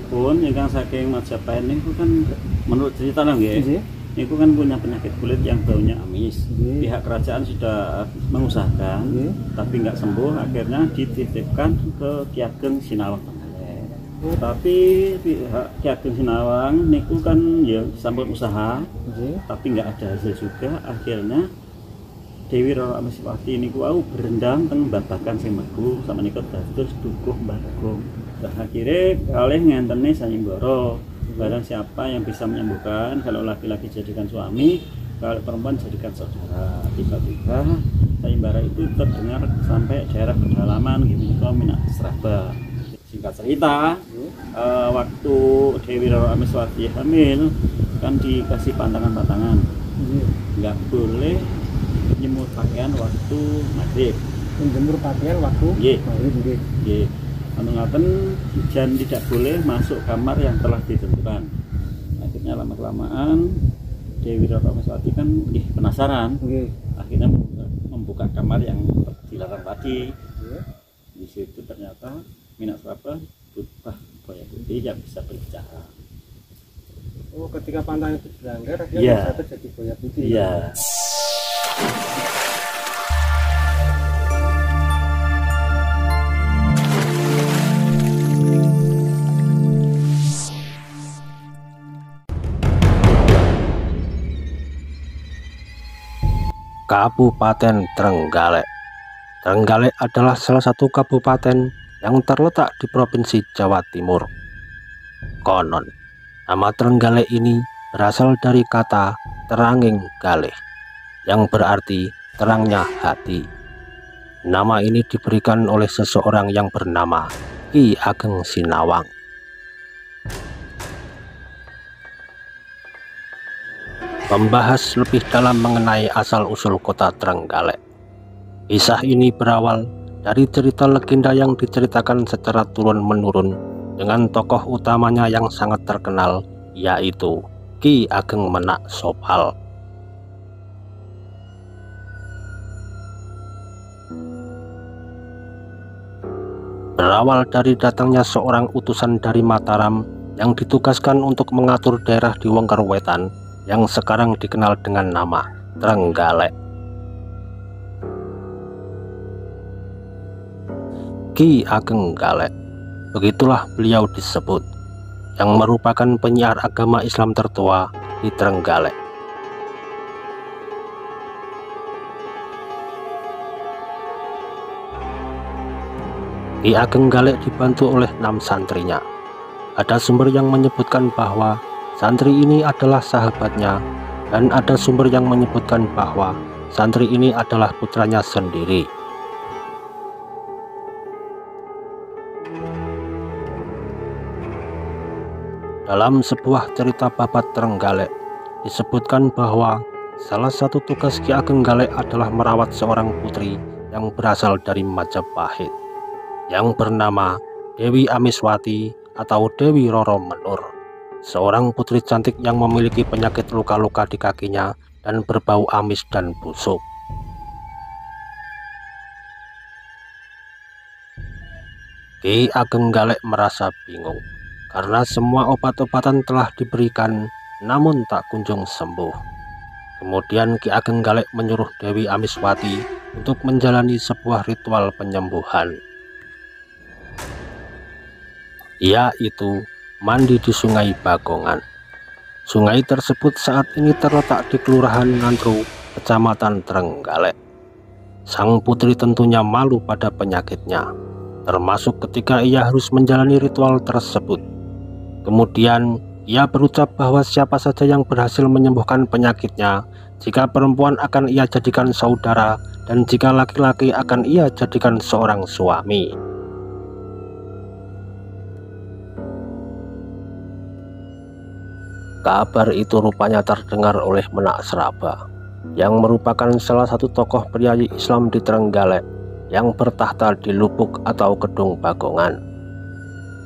pun ingkang saking Majapahit niku kan menurut cerita nggih. Niku kan punya penyakit kulit yang baunya amis. Pihak kerajaan sudah mengusahakan, tapi nggak sembuh. Akhirnya dititipkan ke Ki Ageng Sinawang. Tapi pihak Ki Ageng Sinawang niku kan ya sambut usaha, tapi nggak ada hasil juga. Akhirnya Dewi Roro Amiswati niku au berendam teng babakan sing megu sama niku dados dukuh Bagong. Nah, akhirnya kalih ngenteni Sanyimbara. Barang siapa yang bisa menyembuhkan, kalau laki-laki jadikan suami, kalau perempuan jadikan saudara. Tiba-tiba Sanyimbara itu terdengar sampai daerah pedalaman gitu, Minak Sraba. Singkat cerita, waktu Dewi Roro Amiswati hamil kan dikasih pantangan-pantangan, nggak boleh menjemur pakaian waktu maghrib. Menjemur pakaian waktu maghrib. Ngaten dan tidak boleh masuk kamar yang telah ditentukan. Akhirnya lama-kelamaan Dewi Roro Amiswati kan penasaran. Akhirnya membuka kamar yang dilarang tadi. Di situ ternyata Minak Sraba berubah buaya putih yang bisa berbicara. Oh, ketika pantangan itu dilanggar akhirnya bisa terjadi buaya putih. Iya. Kabupaten Trenggalek. Trenggalek adalah salah satu kabupaten yang terletak di Provinsi Jawa Timur. Konon, nama Trenggalek ini berasal dari kata teranging galeh, yang berarti terangnya hati. Nama ini diberikan oleh seseorang yang bernama Ki Ageng Sinawang. Membahas lebih dalam mengenai asal-usul kota Trenggalek. Kisah ini berawal dari cerita legenda yang diceritakan secara turun-menurun dengan tokoh utamanya yang sangat terkenal, yaitu Ki Ageng Menak Sopal. Berawal dari datangnya seorang utusan dari Mataram yang ditugaskan untuk mengatur daerah di Wengker Wetan yang sekarang dikenal dengan nama Trenggalek. Ki Ageng Galek, begitulah beliau disebut, yang merupakan penyiar agama Islam tertua di Trenggalek. Ki Ageng Galek dibantu oleh 6 santrinya. Ada sumber yang menyebutkan bahwa santri ini adalah sahabatnya, dan ada sumber yang menyebutkan bahwa santri ini adalah putranya sendiri. Dalam sebuah cerita babat Trenggalek, disebutkan bahwa salah satu tugas Ki Ageng Galek adalah merawat seorang putri yang berasal dari Majapahit, yang bernama Dewi Amiswati atau Dewi Roro Menur. Seorang putri cantik yang memiliki penyakit luka-luka di kakinya dan berbau amis dan busuk. Ki Ageng Galek merasa bingung karena semua obat-obatan telah diberikan namun tak kunjung sembuh. Kemudian Ki Ageng Galek menyuruh Dewi Amiswati untuk menjalani sebuah ritual penyembuhan, yaitu mandi di Sungai Bagongan. Sungai tersebut saat ini terletak di Kelurahan Ngantru, Kecamatan Trenggalek. Sang putri tentunya malu pada penyakitnya, termasuk ketika ia harus menjalani ritual tersebut. Kemudian ia berucap bahwa siapa saja yang berhasil menyembuhkan penyakitnya, jika perempuan akan ia jadikan saudara, dan jika laki-laki akan ia jadikan seorang suami. Kabar itu rupanya terdengar oleh Menak Sraba, yang merupakan salah satu tokoh priayi Islam di Trenggalek yang bertahta di Lubuk atau Kedung Bagongan.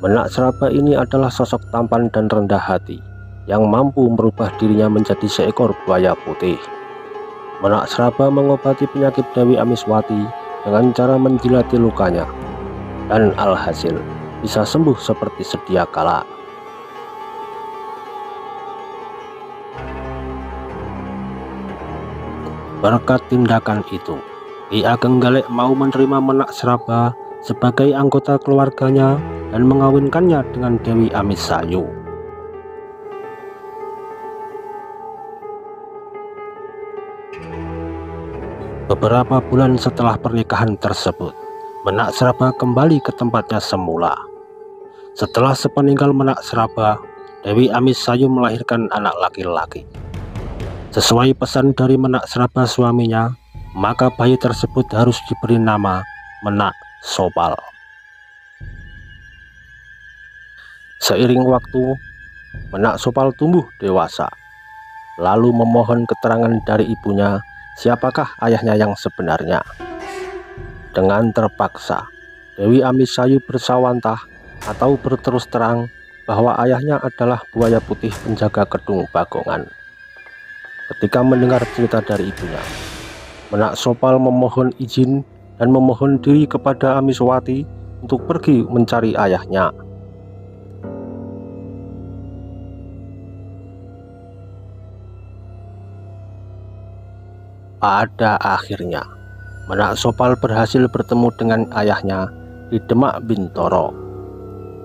Menak Sraba ini adalah sosok tampan dan rendah hati yang mampu merubah dirinya menjadi seekor buaya putih. Menak Sraba mengobati penyakit Dewi Amiswati dengan cara menjilati lukanya, dan alhasil bisa sembuh seperti sedia kala. Berkat tindakan itu, Ki Ageng Galek mau menerima Menak Sraba sebagai anggota keluarganya dan mengawinkannya dengan Dewi Amisayu. Beberapa bulan setelah pernikahan tersebut, Menak Sraba kembali ke tempatnya semula. Setelah sepeninggal Menak Sraba, Dewi Amisayu melahirkan anak laki-laki. Sesuai pesan dari Menak Sraba suaminya, maka bayi tersebut harus diberi nama Menak Sopal. Seiring waktu, Menak Sopal tumbuh dewasa, lalu memohon keterangan dari ibunya siapakah ayahnya yang sebenarnya. Dengan terpaksa, Dewi Amisayu bersawantah atau berterus terang bahwa ayahnya adalah buaya putih penjaga Kedung Bagongan. Ketika mendengar cerita dari ibunya, Menak Sopal memohon izin dan memohon diri kepada Amiswati untuk pergi mencari ayahnya. Pada akhirnya, Menak Sopal berhasil bertemu dengan ayahnya di Demak Bintoro.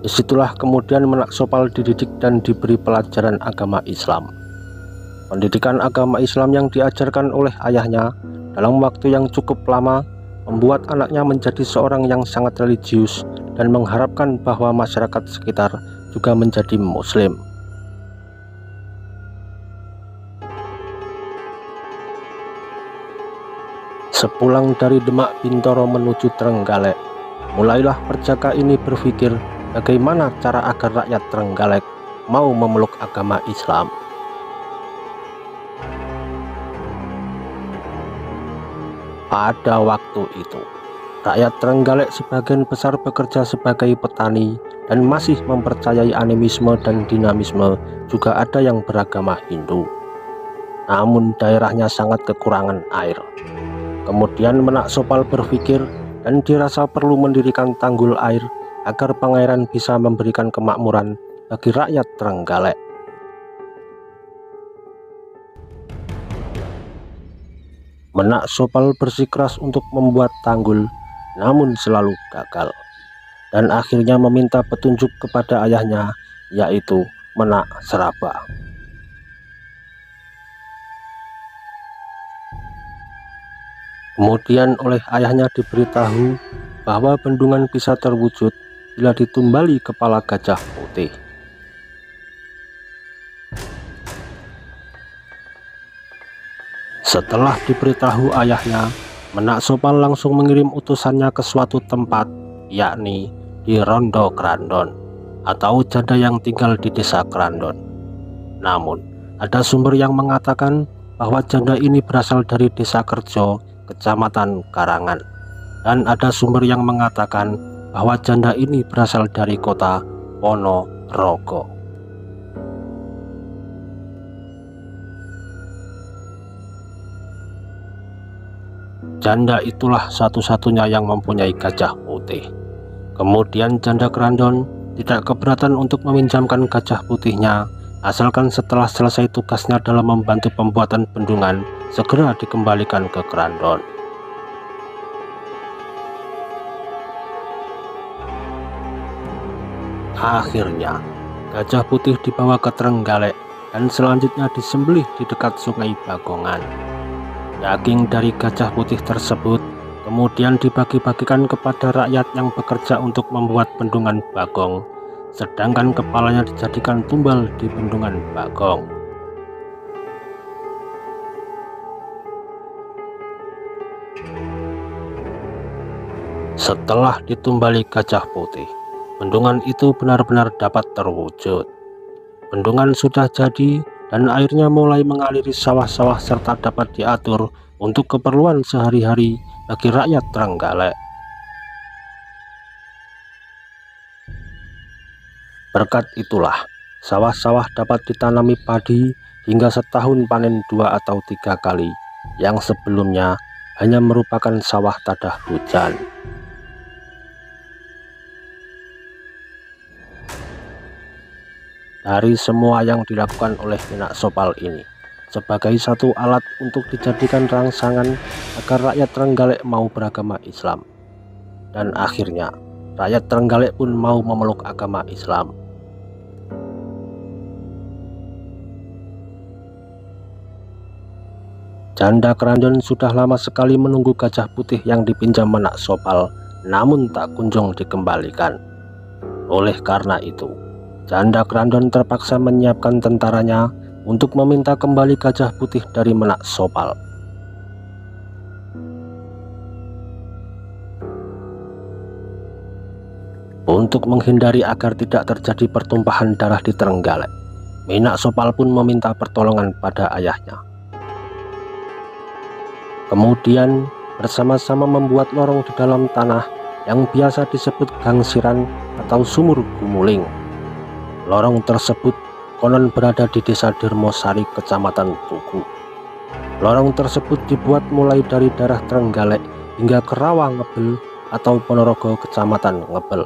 Disitulah kemudian Menak Sopal dididik dan diberi pelajaran agama Islam. Pendidikan agama Islam yang diajarkan oleh ayahnya dalam waktu yang cukup lama membuat anaknya menjadi seorang yang sangat religius dan mengharapkan bahwa masyarakat sekitar juga menjadi Muslim. Sepulang dari Demak Bintoro menuju Trenggalek, mulailah perjaka ini berpikir bagaimana cara agar rakyat Trenggalek mau memeluk agama Islam. Pada waktu itu, rakyat Trenggalek sebagian besar bekerja sebagai petani dan masih mempercayai animisme dan dinamisme, juga ada yang beragama Hindu. Namun daerahnya sangat kekurangan air. Kemudian Menak Sopal berpikir dan dirasa perlu mendirikan tanggul air agar pengairan bisa memberikan kemakmuran bagi rakyat Trenggalek. Menak Sopal bersikeras untuk membuat tanggul, namun selalu gagal, dan akhirnya meminta petunjuk kepada ayahnya, yaitu Menak Sraba. Kemudian oleh ayahnya diberitahu bahwa bendungan bisa terwujud bila ditumbali kepala gajah putih. Setelah diberitahu ayahnya, Menak Sopal langsung mengirim utusannya ke suatu tempat, yakni di Rondo Krandon, atau janda yang tinggal di desa Krandon. Namun, ada sumber yang mengatakan bahwa janda ini berasal dari desa Kerjo, Kecamatan Karangan, dan ada sumber yang mengatakan bahwa janda ini berasal dari kota Ponorogo. Janda itulah satu-satunya yang mempunyai gajah putih. Kemudian janda Krandon tidak keberatan untuk meminjamkan gajah putihnya, asalkan setelah selesai tugasnya dalam membantu pembuatan bendungan, segera dikembalikan ke Krandon. Akhirnya, gajah putih dibawa ke Trenggalek dan selanjutnya disembelih di dekat Sungai Bagongan. Daging dari gajah putih tersebut kemudian dibagi-bagikan kepada rakyat yang bekerja untuk membuat bendungan Bagong, sedangkan kepalanya dijadikan tumbal di bendungan Bagong. Setelah ditumbali gajah putih, bendungan itu benar-benar dapat terwujud. Bendungan sudah jadi dan airnya mulai mengaliri sawah-sawah serta dapat diatur untuk keperluan sehari-hari bagi rakyat Trenggalek. Berkat itulah, sawah-sawah dapat ditanami padi hingga setahun panen 2 atau 3 kali, yang sebelumnya hanya merupakan sawah tadah hujan. Dari semua yang dilakukan oleh Menak Sopal ini, sebagai satu alat untuk dijadikan rangsangan agar rakyat Trenggalek mau beragama Islam. Dan akhirnya rakyat Trenggalek pun mau memeluk agama Islam. Janda Krandon sudah lama sekali menunggu gajah putih yang dipinjam Menak Sopal, namun tak kunjung dikembalikan. Oleh karena itu, Janda Krandon terpaksa menyiapkan tentaranya untuk meminta kembali gajah putih dari Menak Sopal. Untuk menghindari agar tidak terjadi pertumpahan darah di Trenggalek, Menak Sopal pun meminta pertolongan pada ayahnya. Kemudian bersama-sama membuat lorong di dalam tanah yang biasa disebut gangsiran atau sumur gumuling. Lorong tersebut konon berada di desa Dirmosari, kecamatan Tugu. Lorong tersebut dibuat mulai dari daerah Trenggalek hingga ke Rawa Ngebel atau Ponorogo, kecamatan Ngebel.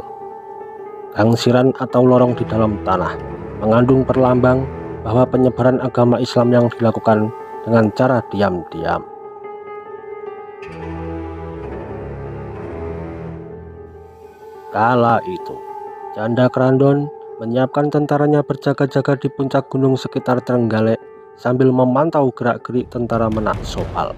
Gangsiran atau lorong di dalam tanah mengandung perlambang bahwa penyebaran agama Islam yang dilakukan dengan cara diam-diam. Kala itu, Janda Krandon menyiapkan tentaranya berjaga-jaga di puncak gunung sekitar Trenggalek sambil memantau gerak-gerik tentara Menak Sopal.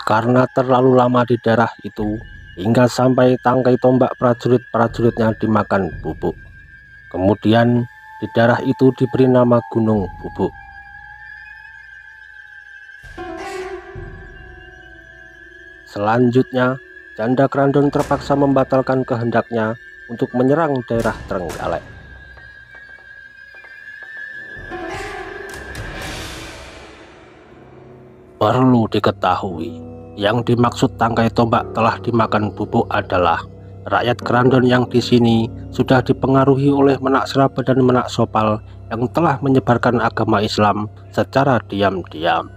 Karena terlalu lama di daerah itu, hingga sampai tangkai tombak prajurit-prajuritnya dimakan bubuk. Kemudian di daerah itu diberi nama Gunung Bubuk. Selanjutnya, Janda Krandon terpaksa membatalkan kehendaknya untuk menyerang daerah Trenggalek. Perlu diketahui, yang dimaksud tangkai tombak telah dimakan bubuk adalah rakyat Krandon yang di sini sudah dipengaruhi oleh Menak Seraba dan Menak Sopal yang telah menyebarkan agama Islam secara diam-diam.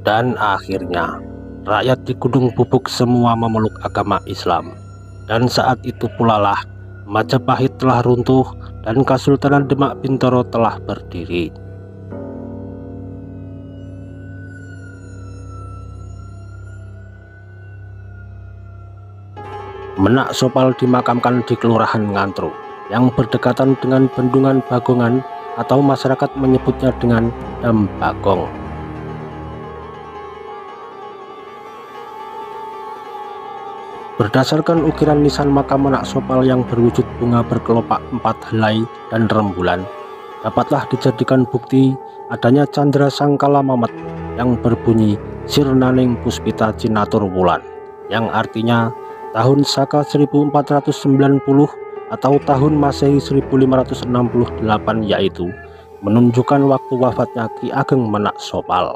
Dan akhirnya rakyat di Gunung Bubuk semua memeluk agama Islam. Dan saat itu pula lah Majapahit telah runtuh dan Kesultanan Demak Bintoro telah berdiri. Menak Sopal dimakamkan di Kelurahan Ngantru yang berdekatan dengan Bendungan Bagongan atau masyarakat menyebutnya dengan Dam Bagong. Berdasarkan ukiran nisan makam Menak Sopal yang berwujud bunga berkelopak 4 helai dan rembulan, dapatlah dijadikan bukti adanya candra sangkala mamet yang berbunyi Sirnaning Puspita Cinatur Wulan, yang artinya tahun Saka 1490 atau tahun Masehi 1568, yaitu menunjukkan waktu wafatnya Ki Ageng Menak Sopal.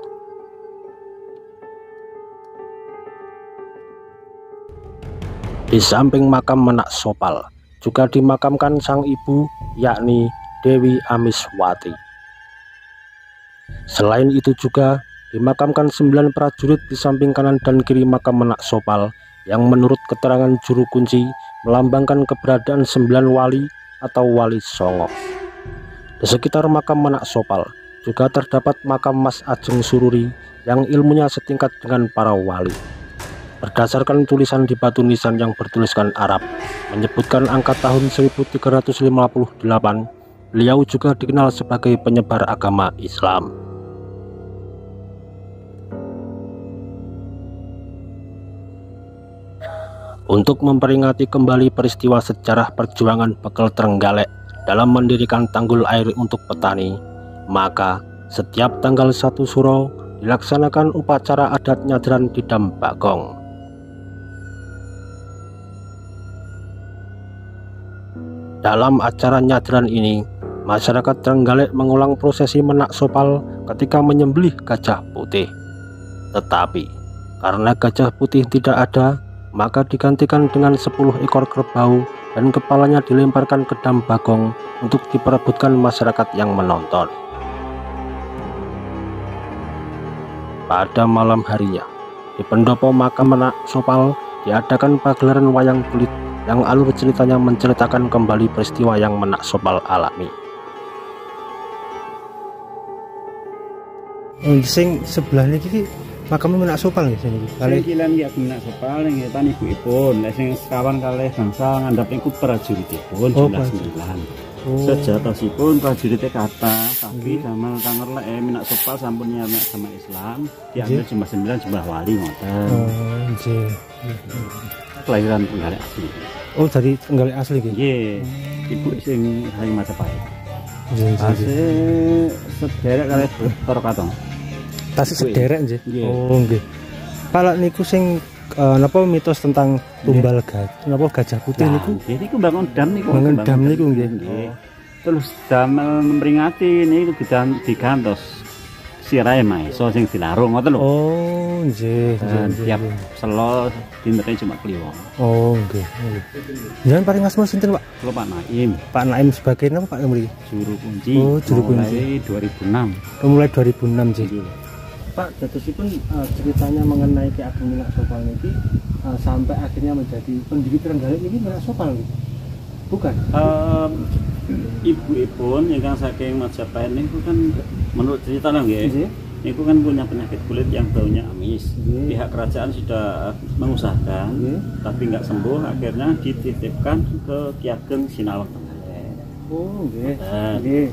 Di samping makam Menak Sopal juga dimakamkan sang ibu, yakni Dewi Amiswati. Selain itu juga dimakamkan 9 prajurit di samping kanan dan kiri makam Menak Sopal yang menurut keterangan juru kunci melambangkan keberadaan 9 wali atau wali songo. Di sekitar makam Menak Sopal juga terdapat makam Mas Ajeng Sururi yang ilmunya setingkat dengan para wali. Berdasarkan tulisan di batu nisan yang bertuliskan Arab menyebutkan angka tahun 1358, beliau juga dikenal sebagai penyebar agama Islam. Untuk memperingati kembali peristiwa sejarah perjuangan Bekel Trenggalek dalam mendirikan tanggul air untuk petani, maka setiap tanggal 1 Suro dilaksanakan upacara adat nyadran di Dam Bagong. Dalam acara nyadran ini, masyarakat Trenggalek mengulang prosesi Menak Sopal ketika menyembelih gajah putih. Tetapi karena gajah putih tidak ada, maka digantikan dengan 10 ekor kerbau dan kepalanya dilemparkan ke Dam Bagong untuk diperebutkan masyarakat yang menonton. Pada malam harinya, Di pendopo makam Menak Sopal diadakan pagelaran wayang kulit yang alur ceritanya menceritakan kembali peristiwa yang Menak Sopal alami. Sing sebelah niki makamnya Menak Sopal nggih sini. Kali kilan nggih Menak Sopal nggih tan ibukipun. Nek sing sekawan kalih bangsa ngandhap niku prajuritipun jumlah 9. Sejatosipun prajuritnya kata, tapi damel kangerlek Menak Sopal sampun nyampe sama Islam, diambil jumlah 9 jumlah wali ngoten. Oh, nggih. Kelahiran Trenggalek asli. Oh, dari Trenggalek asli nggih. Nggih. Ibu sing hari Majapahit. Nggih. Tasih sederek kalih Toro Katong. Tasih sederek nggih. Nggih. Oh, nggih. Pak niku sing napa mitos tentang tumbal gajah putih niku? Nggih niku bangun dam niku. Bangun dam niku nggih. Terus damel memperingati niku digantos sirahe Maesa sing dilarung ngoten lho. Oh, nggih. Tiap selo dintene cuma kliwon. Oh, nggih. Jangan paring asma sinten, Pak? Kula Pak Naim. Pak Naim sebagai napa Pak mriki? Juru kunci. Oh, juru kunci. Mulai 2006. Oh, mulai 2006 nggih. Pak, jadosipun ceritanya mengenai Ki Ageng Menak Sopal niki sampai akhirnya menjadi pendiri Trenggalek niki Menak Sopal nggih. Bukan. Ibu-ibun ingkang saking Majapahit niku kan menurut cerita nggih. Niku kan punya penyakit kulit yang baunya amis. Pihak kerajaan sudah mengusahakan, tapi nggak sembuh. Akhirnya dititipkan ke Ki Ageng Sinawang Trenggalek. Oh, nggih. Nggih.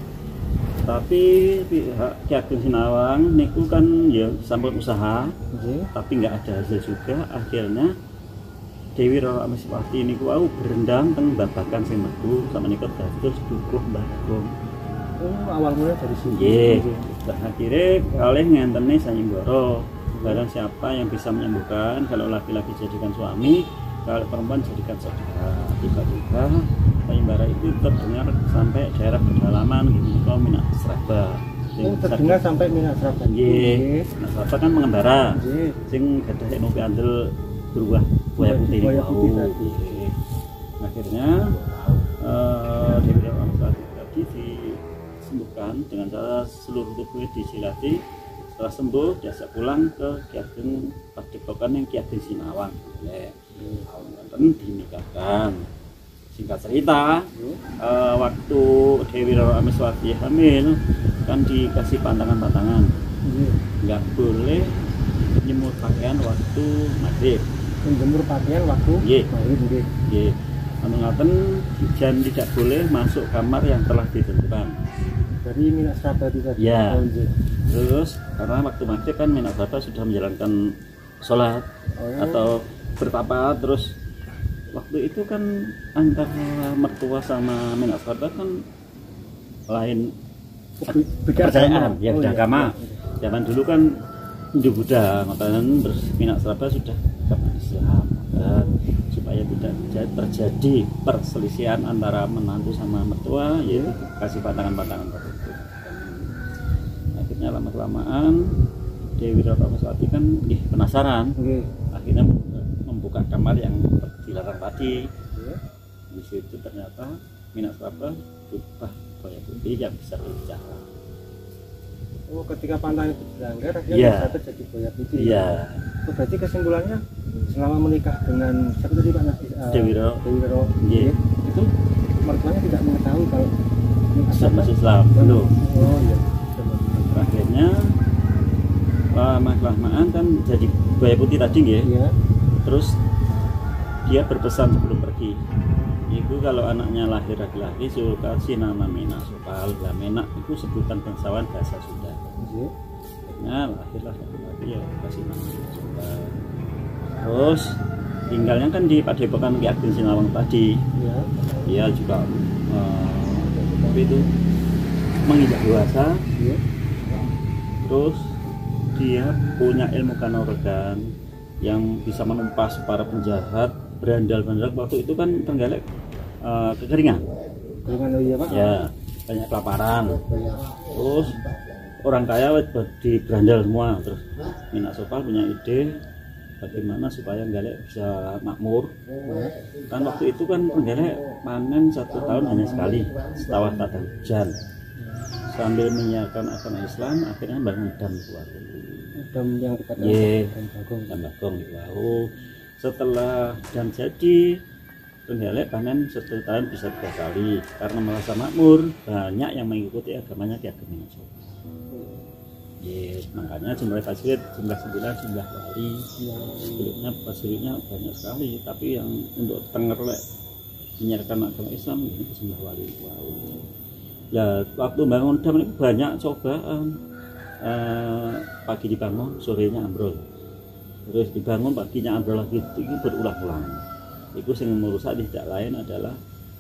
Tapi pihak Ki Ageng Sinawang niku kan ya sampun usaha, tapi nggak ada hasil juga. Akhirnya Dewi Roro Amiswati niku wau berendam teng babakan sing metu sama niku dados dukuh Bagong. Oh, awal mula dari sini. Nggih. Akhirnya kalih ngenteni Sanyimbara. Barang siapa yang bisa menyembuhkan, kalau laki-laki jadikan suami, kalau perempuan jadikan saudara. Tiba-tiba Sanyimbara itu terdengar sampai daerah pedalaman gitu, kalau Minak Sraba. Oh, terdengar sampai Minak Sraba. Nggih. Minak Sraba kan mengembara. Sing gadah nopi andel berubah buaya putih. Akhirnya Dewi Roro Amiswati tadi disembuhkan dengan cara seluruh tubuhnya disilati. Setelah sembuh diajak pulang ke Ki Ageng Padepokan yang Ki Ageng Sinawang. Dinikahkan. Singkat cerita, waktu Dewi Roro Amiswati hamil kan dikasih pantangan-pantangan, nggak boleh nyemur pakaian waktu maghrib. Menjemur pakaian waktu maghrib. Anu ngaten dan tidak boleh masuk kamar yang telah ditentukan. Dari Minak Sraba itu tadi. Ya. Terus karena waktu maghrib kan Minak Sraba sudah menjalankan sholat atau bertapa, terus waktu itu kan antara mertua sama Minak Sraba kan lain kepercayaan, ya beda agama. Zaman dulu kan Hindu Buddha, ngoten, terus Minak Sraba sudah agama Islam. Dan supaya tidak terjadi perselisihan antara menantu sama mertua, yaitu kasih pantangan-pantangan tertentu. Akhirnya lama-kelamaan Dewi Roro Amiswati kan penasaran, akhirnya membuka kamar yang dilarang tadi. Di situ ternyata Minak Sraba berubah buaya putih yang bisa berbicara. Oh, ketika pantangan itu dilanggar, akhirnya bisa terjadi buaya putih. Iya. Oh, berarti kesimpulannya selama menikah dengan siapa tadi Pak Dewi Roro, itu mertuanya tidak mengetahui kalau masih Islam belum. Oh iya. Akhirnya lama-kelamaan kan jadi buaya putih tadi nggih. Iya. Terus dia berpesan sebelum pergi, itu kalau anaknya lahir laki-laki suruh kasih nama Menak Sopal. Lah Menak itu sebutan bangsawan bahasa Sunda. Akhirnya lahirlah laki-laki ya kasih nama Menak Sopal. Terus tinggalnya kan di Padepokan Ki Ageng Sinawang tadi. Iya. Dia juga tapi itu menginjak dewasa. Iya. Terus dia punya ilmu kanuragan yang bisa menumpas para penjahat, berandal-berandal. Waktu itu kan Trenggalek kekeringan. Oh iya Pak. Ya, banyak kelaparan. Terus orang kaya di berandal semua. Terus Minak Sopal punya ide bagaimana supaya Trenggalek bisa makmur. Kan waktu itu kan Trenggalek panen 1 tahun hanya sekali, setawah tak ada hujan. sambil menyiarkan agama Islam akhirnya bangun dam di Waru. Dam yang dekat Dam Bagong di Waru. Setelah dam jadi, Trenggalek panen satu tahun bisa 3 kali karena merasa makmur, banyak yang mengikuti agamanya Ki Ageng Minangsopan. Makanya jumlah prajurit jumlah 9, jumlah wali sebelumnya prajuritnya banyak sekali, tapi yang untuk Trenggalek menyiarkan agama Islam itu jumlah wali. Ya waktu bangun dam itu banyak cobaan, pagi dibangun sorenya ambrol, terus dibangun paginya ambrol lagi, itu berulang-ulang. Itu yang merusak tidak lain adalah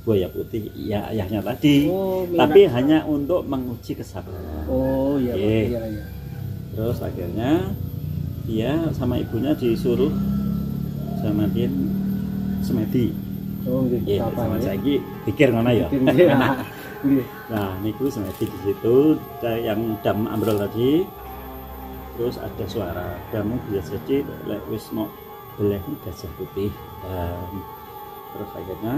buaya putih, ya ayahnya tadi, tapi hanya untuk menguji kesabaran. Iya. Terus akhirnya dia sama ibunya disuruh sama dia semedi. Sama lagi pikir mana ya. Nah, niku semedi di situ yang dam ambrol tadi. Terus ada suara damu bisa jadi lek wis mau beleh gajah putih. Terus akhirnya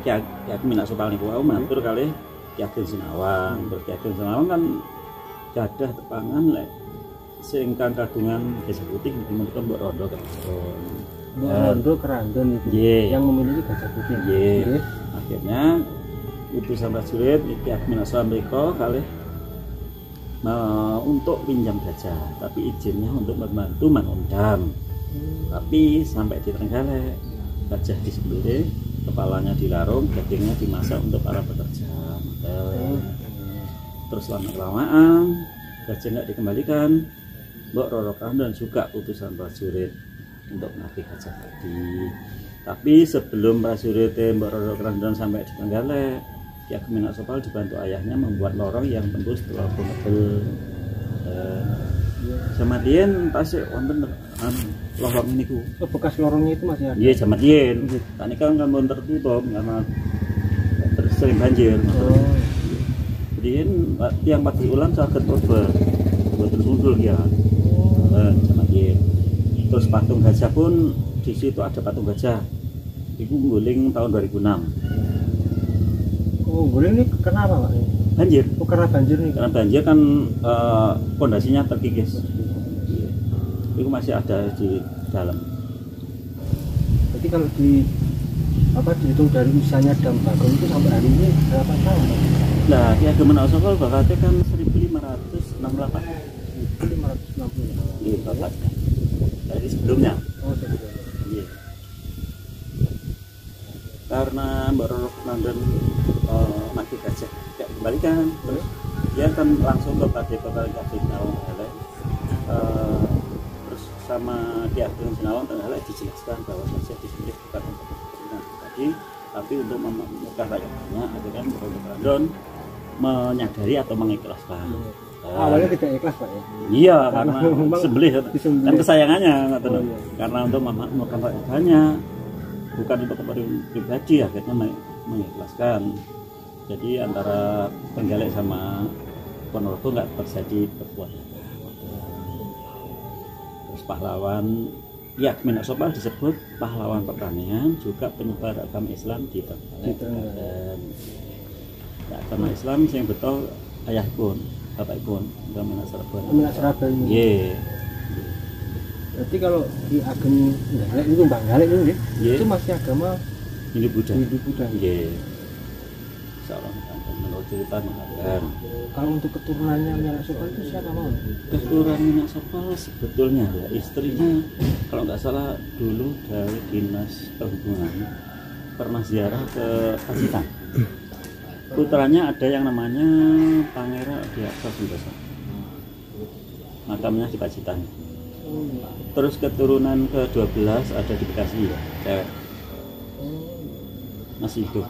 Ki Ageng Minangsopan niku wau matur kalih Ki Ageng Sinawang. Terus Ki Ageng Sinawang kan gadah tepangan lek sing kang kagungan gajah putih menika Mbok Rondo Kerandon. Mbok Rondo Kerandon itu yang memiliki gajah putih. Akhirnya utusan prajurit Ki Ageng Minangsopan mriko kalih untuk pinjam gajah, tapi izinnya untuk membantu bangun dam. Tapi sampai di Trenggalek gajah disembelih, kepalanya dilarung, dagingnya dimasak untuk para pekerja. Terus lama-kelamaan gajah nggak dikembalikan, Mbok Roro Kerandon juga utusan prajurit untuk melatih gajah tadi. Tapi sebelum prajurit Mbok Roro Kerandon sampai di Trenggalek, Ki Ageng Minangsopan dibantu ayahnya membuat lorong yang tembus telepon tebel. Sama dien tasik wonten lorong niku. Bekas lorongnya itu masih ada. Iya, sama dien. Tani kan belum tertutup karena sering banjir. Dien yang pati ulang saged coba boten sundul ya. Sama dien. Terus patung gajah pun di situ ada patung gajah. Iku ngguling tahun 2006. Guling ini kenapa Pak? Banjir. Karena banjir nih. Karena banjir kan pondasinya terkikis. Itu masih ada di dalam. Jadi kalau dihitung dari usianya dam Bagong itu sampai hari ini berapa tahun Pak? Nah, Ki Ageng Minangsopan bakatnya kan 1568. 1568. Iya, bakatnya. Dari sebelumnya. Sebelumnya. Iya. Karena Mbok Roro Kerandon mati gajah tidak kembalikan, terus dia kan langsung ke Padepokan Ki Ageng Sinawang Trenggalek. Terus sama Ki Ageng Sinawang Trenggalek dijelaskan bahwa gajah disembelih bukan untuk kepentingan pribadi, tapi untuk memakmurkan rakyat banyak. Akhirnya Mbok Roro Kerandon menyadari atau mengikhlaskan. Awalnya tidak ikhlas Pak ya? Iya, karena sembelih dan kesayangannya, karena untuk memakmurkan rakyat banyak, bukan untuk kepentingan pribadi. Akhirnya mengikhlaskan. Jadi antara Trenggalek sama Ponorogo nggak terjadi perbuatan. Terus pahlawan Ki Ageng Minangsopan disebut pahlawan pertanian, juga penyebar agama Islam di Trenggalek. Ya, agama Islam yang betul ayah pun, bapak pun, agama Minangsopan. Iya. Berarti kalau Ki Ageng Trenggalek itu Trenggalek itu masih agama Hindu-Buddha. Iya. Salah menurut cerita mengatakan. Kalau untuk keturunannya Minangsopan itu siapa mau? Keturunan Minangsopan sebetulnya ya istrinya kalau nggak salah dulu dari dinas perhubungan pernah ziarah ke Pacitan. Putranya ada yang namanya Pangeran Adiaksa Sentosa. Makamnya di Pacitan. Terus keturunan ke-12 ada di Bekasi ya, cewek. Masih hidup.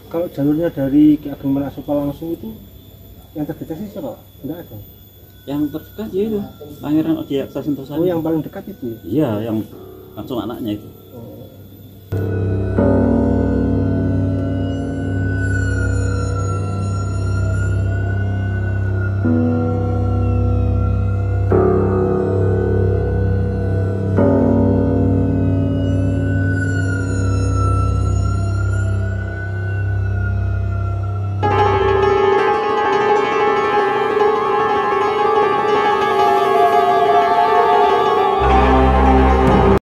Kalau jalurnya dari Ki Ageng Minangsopan langsung itu yang terdekat sih siapa? Enggak ada. Yang terdekat ya itu Pangeran Adiaksa Sentosa. Yang paling dekat itu. Iya, yang langsung anaknya itu.